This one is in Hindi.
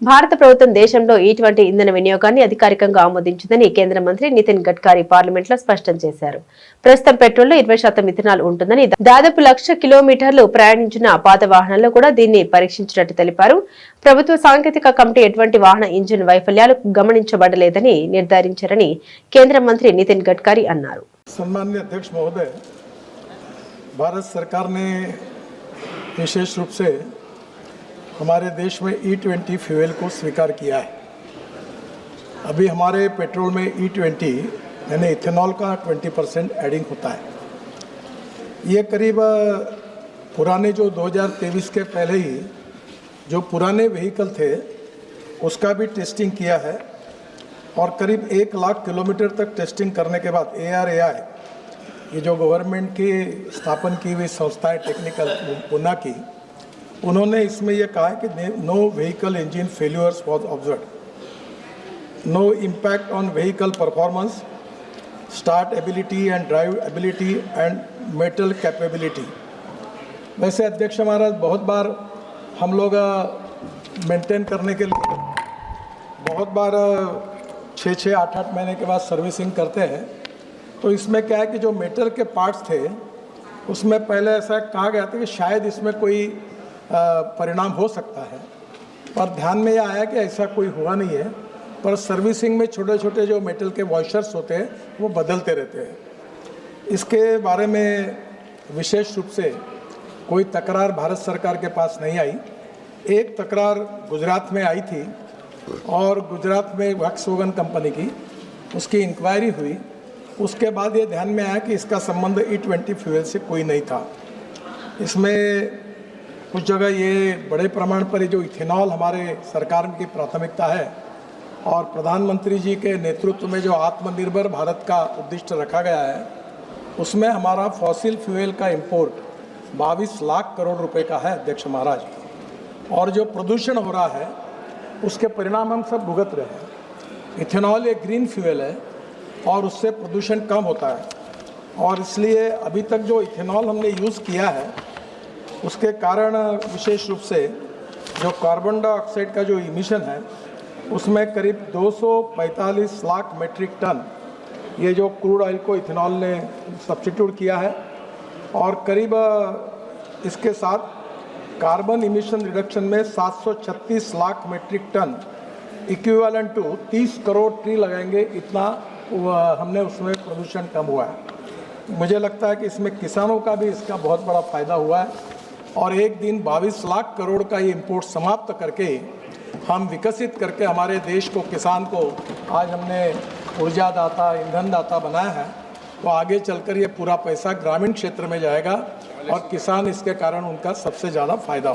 భారత ప్రభుత్వం దేశంలో ఇటువంటి ఇంధన వినియోగాన్ని అధికారికంగా ఆమోదించిందని కేంద్ర మంత్రి నితిన్ గడ్కరీ పార్లమెంట్లో స్పష్టం చేశారు. ప్రస్తుతం పెట్రోల్లో 20% ఇథనాల్ ఉంటుందని, దాదాపు 1,00,000 కిలోమీటర్లు ప్రయాణించిన పాత వాహనాల్లో కూడా దీన్ని పరీక్షించినట్టు తెలిపారు. ప్రభుత్వ సాంకేతిక కమిటీ ఎటువంటి వాహన ఇంజిన్ వైఫల్యాలు గమనించబడలేదని నిర్ధారించారని కేంద్ర మంత్రి నితిన్ గడ్కరీ అన్నారు. सम्माननीय अध्यक्ष महोदय, भारत सरकार ने विशेष रूप से हमारे देश में E20 फ्यूल को स्वीकार किया है। अभी हमारे पेट्रोल में E20 यानी इथेनॉल का 20% एडिंग होता है। ये करीब पुराने जो 2023 के पहले ही जो पुराने व्हीकल थे उसका भी टेस्टिंग किया है और करीब 1 लाख किलोमीटर तक टेस्टिंग करने के बाद ARAI, ये जो गवर्नमेंट की स्थापन की हुई संस्था है टेक्निकल पुना की, उन्होंने इसमें यह कहा है कि no vehicle engine failures was observed, no impact on vehicle performance, start ability and drive ability and metal capability. वैसे अध्यक्ष महाराज, बहुत बार हम लोग मेंटेन करने के लिए बहुत बार 6-6, 8-8 महीने के बाद सर्विसिंग करते हैं। तो इसमें क्या है कि जो मेटल के पार्ट्स थे उसमें पहले ऐसा कहा गया था कि शायद इसमें कोई परिणाम हो सकता है, पर ध्यान में यह आया कि ऐसा कोई हुआ नहीं है। पर सर्विसिंग में छोटे छोटे जो मेटल के वॉशर्स होते हैं वो बदलते रहते हैं। इसके बारे में विशेष रूप से कोई तकरार भारत सरकार के पास नहीं आई। एक तकरार गुजरात में आई थी और गुजरात में वॉक्सवैगन कंपनी की उसकी इंक्वायरी हुई। उसके बाद ये ध्यान में आया कि इसका संबंध E20 फ्यूल से कोई नहीं था। इसमें कुछ जगह ये बड़े प्रमाण पर जो इथेनॉल हमारे सरकार की प्राथमिकता है और प्रधानमंत्री जी के नेतृत्व में जो आत्मनिर्भर भारत का उद्दिष्ट रखा गया है, उसमें हमारा फॉसिल फ्यूल का इंपोर्ट 22 लाख करोड़ रुपए का है अध्यक्ष महाराज। और जो प्रदूषण हो रहा है उसके परिणाम हम सब भुगत रहे हैं। इथेनॉल एक ग्रीन फ्यूल है और उससे प्रदूषण कम होता है, और इसलिए अभी तक जो इथेनॉल हमने यूज़ किया है उसके कारण विशेष रूप से जो कार्बन डाइऑक्साइड का जो इमिशन है उसमें करीब 245 लाख मेट्रिक टन ये जो क्रूड ऑयल को इथेनॉल ने सब्स्टिट्यूट किया है, और करीब इसके साथ कार्बन इमिशन रिडक्शन में 736 lakh metric tonne equivalent to 30 crore tree लगाएंगे, इतना हमने उसमें प्रदूषण कम हुआ है। मुझे लगता है कि इसमें किसानों का भी इसका बहुत बड़ा फ़ायदा हुआ है, और एक दिन 22 लाख करोड़ का ये इंपोर्ट समाप्त करके हम विकसित करके हमारे देश को, किसान को आज हमने ऊर्जा दाता, ईंधन दाता बनाया है। तो आगे चलकर ये पूरा पैसा ग्रामीण क्षेत्र में जाएगा और किसान इसके कारण उनका सबसे ज़्यादा फायदा होगा।